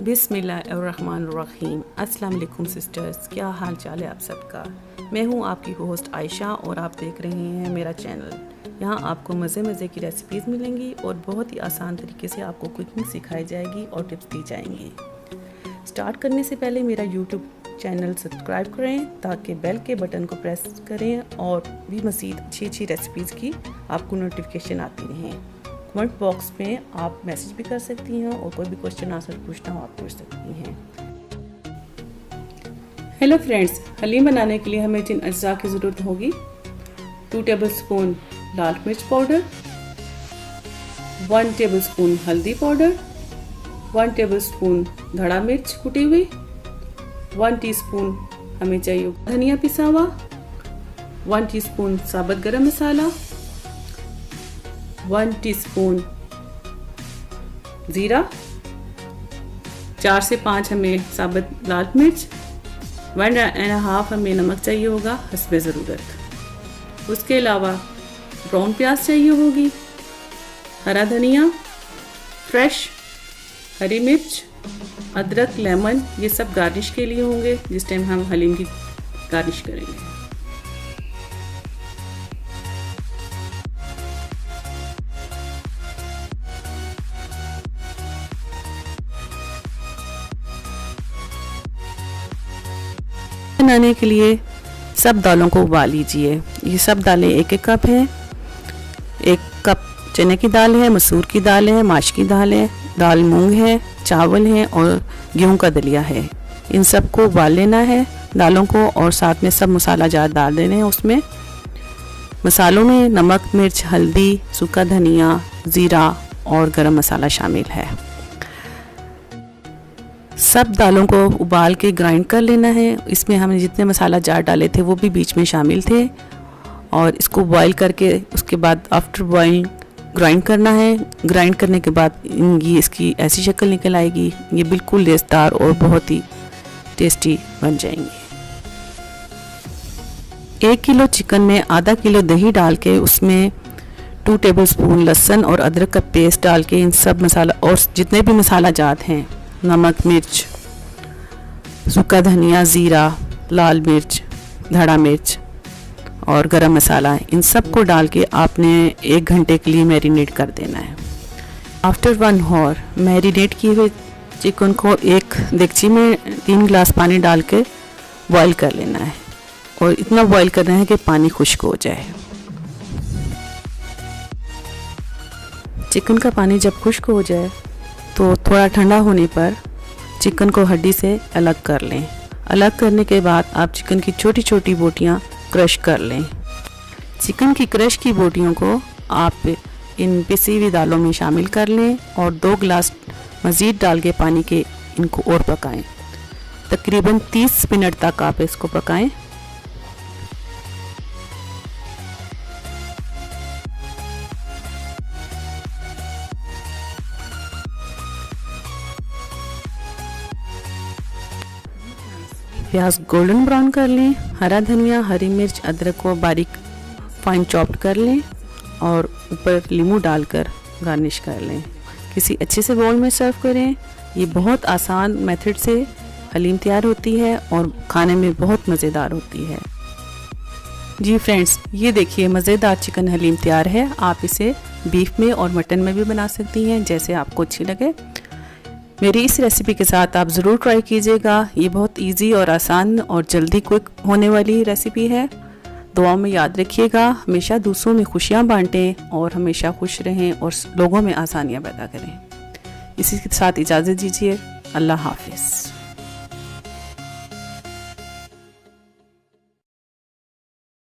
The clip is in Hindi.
बिस्मिल्लाहिर्रहमानिर्रहीम। अस्सलाम वालेकुम सिस्टर्स, क्या हाल चाल है आप सबका। मैं हूँ आपकी होस्ट आयशा और आप देख रहे हैं मेरा चैनल। यहाँ आपको मज़े की रेसिपीज़ मिलेंगी और बहुत ही आसान तरीके से आपको कुकिंग सिखाई जाएगी और टिप्स दी जाएंगी। स्टार्ट करने से पहले मेरा यूट्यूब चैनल सब्सक्राइब करें ताकि बेल के बटन को प्रेस करें और भी मज़ीद अच्छी रेसिपीज़ की आपको नोटिफिकेशन आती रहें। कमेंट बॉक्स में आप मैसेज भी कर सकती हैं और कोई भी क्वेश्चन आंसर पूछना हो आप पूछ सकती हैं। हेलो फ्रेंड्स, हलीम बनाने के लिए हमें जिन अज्जा की ज़रूरत होगी 2 टेबलस्पून लाल मिर्च पाउडर, 1 टेबलस्पून हल्दी पाउडर, 1 टेबलस्पून धड़ा मिर्च कुटी हुई, 1 टीस्पून हमें चाहिए धनिया पिसा हुआ, 1 टीस्पून साबुत गरम मसाला, 1 टीस्पून ज़ीरा, 4 से 5 हमें साबुत लाल मिर्च, 1.5 हमें नमक चाहिए होगा हस्बे ज़रूरत। उसके अलावा ब्राउन प्याज चाहिए होगी, हरा धनिया, फ्रेश हरी मिर्च, अदरक, लेमन, ये सब गार्निश के लिए होंगे जिस टाइम हम हलीम की गार्निश करेंगे। बनाने के लिए सब दालों को उबाल लीजिए। ये सब दालें 1-1 कप हैं। 1 कप चने की दाल है, मसूर की दाल है, माश की दाल है, दाल मूंग है, चावल हैं और गेहूं का दलिया है। इन सब को उबाल लेना है दालों को और साथ में सब मसाला जार डाल देने हैं। उसमें मसालों में नमक, मिर्च, हल्दी, सूखा धनिया, ज़ीरा और गरम मसाला शामिल है। सब दालों को उबाल के ग्राइंड कर लेना है। इसमें हमने जितने मसाला जार डाले थे वो भी बीच में शामिल थे और इसको बॉईल करके उसके बाद आफ्टर बॉइलिंग ग्राइंड करना है। ग्राइंड करने के बाद ये इसकी ऐसी शक्ल निकल आएगी, ये बिल्कुल लेसदार और बहुत ही टेस्टी बन जाएंगे। 1 किलो चिकन में आधा किलो दही डाल के उसमें 2 टेबलस्पून लहसुन और अदरक का पेस्ट डाल के इन सब मसाला और जितने भी मसाला जात हैं, नमक, मिर्च, सूखा धनिया, ज़ीरा, लाल मिर्च, धड़ा मिर्च और गरम मसाला, इन सब को डाल के आपने 1 घंटे के लिए मैरिनेट कर देना है। आफ्टर 1 आवर मैरिनेट किए हुए चिकन को एक देगची में 3 गिलास पानी डाल के बॉईल कर लेना है और इतना बॉईल करना है कि पानी खुश्क हो जाए। चिकन का पानी जब खुश्क हो जाए तो थोड़ा ठंडा होने पर चिकन को हड्डी से अलग कर लें। अलग करने के बाद आप चिकन की छोटी छोटी बोटियाँ क्रश कर लें। चिकन की क्रश की बोटियों को आप इन पिसी हुई दालों में शामिल कर लें और 2 गिलास मज़ीद डाल के पानी के इनको और पकाएं। तकरीबन 30 मिनट तक आप इसको पकाएं। प्याज गोल्डन ब्राउन कर लें। हरा धनिया, हरी मिर्च, अदरक को बारीक फाइन चॉप्ड कर लें और ऊपर नींबू डालकर गार्निश कर लें। किसी अच्छे से बाउल में सर्व करें। ये बहुत आसान मेथड से हलीम तैयार होती है और खाने में बहुत मज़ेदार होती है। जी फ्रेंड्स, ये देखिए मज़ेदार चिकन हलीम तैयार है। आप इसे बीफ में और मटन में भी बना सकती हैं, जैसे आपको अच्छी लगे। मेरी इस रेसिपी के साथ आप ज़रूर ट्राई कीजिएगा। ये बहुत इजी और आसान और जल्दी क्विक होने वाली रेसिपी है। दुआओं में याद रखिएगा, हमेशा दूसरों में खुशियाँ बांटें और हमेशा खुश रहें और लोगों में आसानियाँ पैदा करें। इसी के साथ इजाज़त दीजिए। अल्लाह हाफिज़।